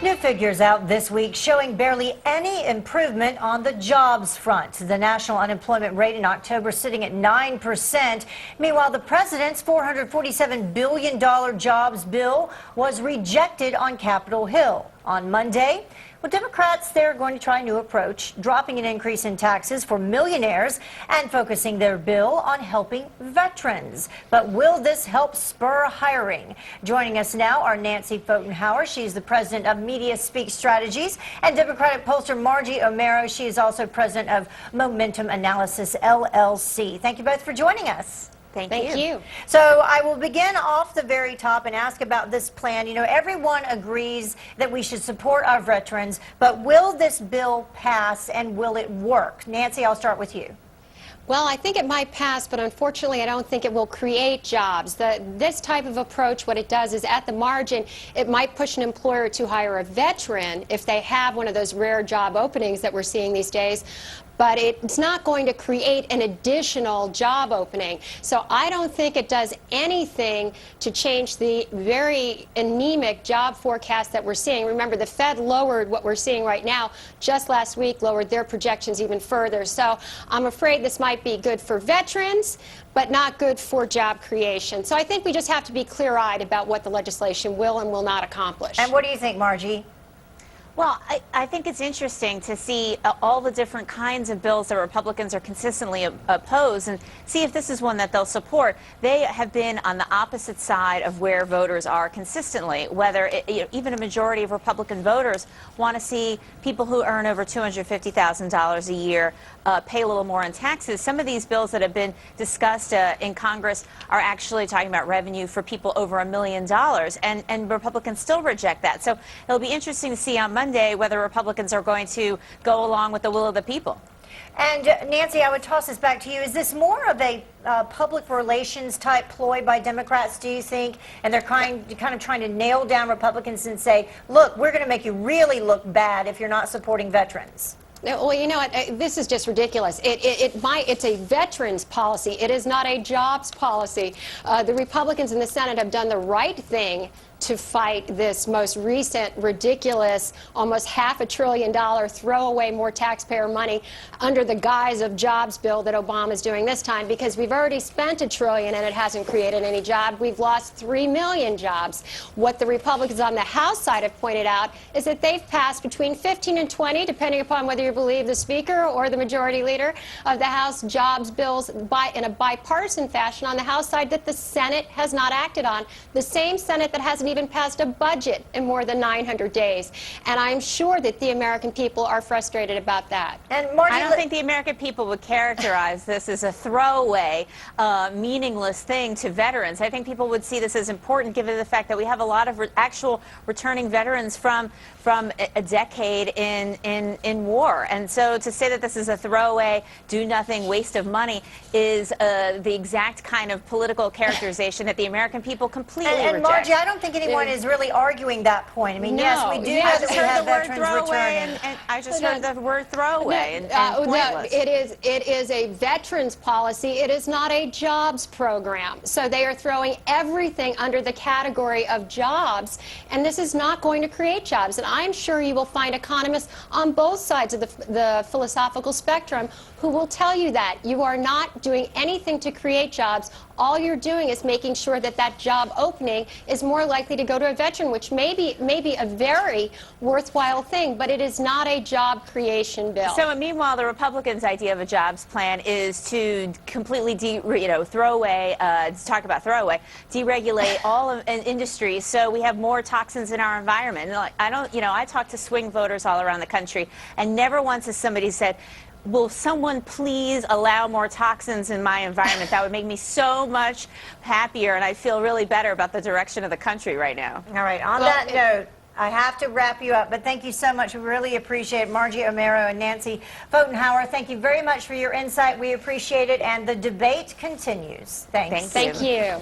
New figures out this week showing barely any improvement on the jobs front. The national unemployment rate in October sitting at 9%. Meanwhile, the president's $447 billion jobs bill was rejected on Capitol Hill. On Monday, Democrats, they're going to try a new approach, dropping an increase in taxes for millionaires and focusing their bill on helping veterans. But will this help spur hiring? Joining us now are Nancy Pfotenhauer. She's the president of Media Speak Strategies, and Democratic pollster Margie Omero. She is also president of Momentum Analysis, LLC. Thank you both for joining us. Thank you. So I will begin off the very top and ask about this plan. You know, everyone agrees that we should support our veterans, but will this bill pass and will it work? Nancy, I'll start with you. Well, I think it might pass, but unfortunately I don't think it will create jobs. This type of approach, what it does is at the margin, it might push an employer to hire a veteran if they have one of those rare job openings that we're seeing these days. But it's not going to create an additional job opening. So I don't think it does anything to change the very anemic job forecast that we're seeing. Remember, the Fed lowered what we're seeing right now just last week, lowered their projections even further. So I'm afraid this might be good for veterans, but not good for job creation. So I think we just have to be clear-eyed about what the legislation will and will not accomplish. And what do you think, Margie? Well, I think it's interesting to see all the different kinds of bills that Republicans are consistently oppose and see if this is one that they'll support. They have been on the opposite side of where voters are consistently, whether even a majority of Republican voters want to see people who earn over $250,000 a year pay a little more in taxes. Some of these bills that have been discussed in Congress are actually talking about revenue for people over $1 million, and Republicans still reject that. So it'll be interesting to see on Monday whether Republicans are going to go along with the will of the people. And Nancy, I would toss this back to you. Is this more of a public relations type ploy by Democrats, do you think? And they're kind of trying to nail down Republicans and say, look, we're going to make you really look bad if you're not supporting veterans. Well, you know what? This is just ridiculous. It's a veterans policy. It is not a jobs policy. The Republicans in the Senate have done the right thing to fight this most recent, ridiculous, almost $500 billion throwaway more taxpayer money under the guise of jobs bill that Obama's doing this time, because we've already spent $1 trillion and it hasn't created any job. We've lost 3 million jobs. What the Republicans on the House side have pointed out is that they've passed between 15 and 20, depending upon whether you believe the Speaker or the Majority Leader of the House, jobs bills in a bipartisan fashion on the House side that the Senate has not acted on. The same Senate that hasn't even passed a budget in more than 900 days. And I'm sure that the American people are frustrated about that. And Margie, I don't think the American people would characterize this as a throwaway, meaningless thing to veterans. I think people would see this as important given the fact that we have a lot of actual returning veterans from a decade in war. And so to say that this is a throwaway, do-nothing waste of money is the exact kind of political characterization that the American people completely reject. And Margie, I don't think anyone is really arguing that point. I mean, yes, we do know that we have veterans returning. And I just heard the word throwaway and pointless. It is a veterans policy. It is not a jobs program. So they are throwing everything under the category of jobs, and this is not going to create jobs. And I'm sure you will find economists on both sides of the philosophical spectrum who will tell you that. You are not doing anything to create jobs. All you're doing is making sure that that job opening is more likely to go to a veteran, which may be a very worthwhile thing, but it is not a job creation bill. So meanwhile, the Republicans' idea of a jobs plan is to completely deregulate all of industries so we have more toxins in our environment. And I talk to swing voters all around the country, and never once has somebody said, will someone please allow more toxins in my environment? That would make me so much happier, and I feel really better about the direction of the country right now. All right, on that note, I have to wrap you up, but thank you so much. We really appreciate it. Margie Omero and Nancy Pfotenhauer, thank you very much for your insight. We appreciate it, and the debate continues. Thanks. Thank you.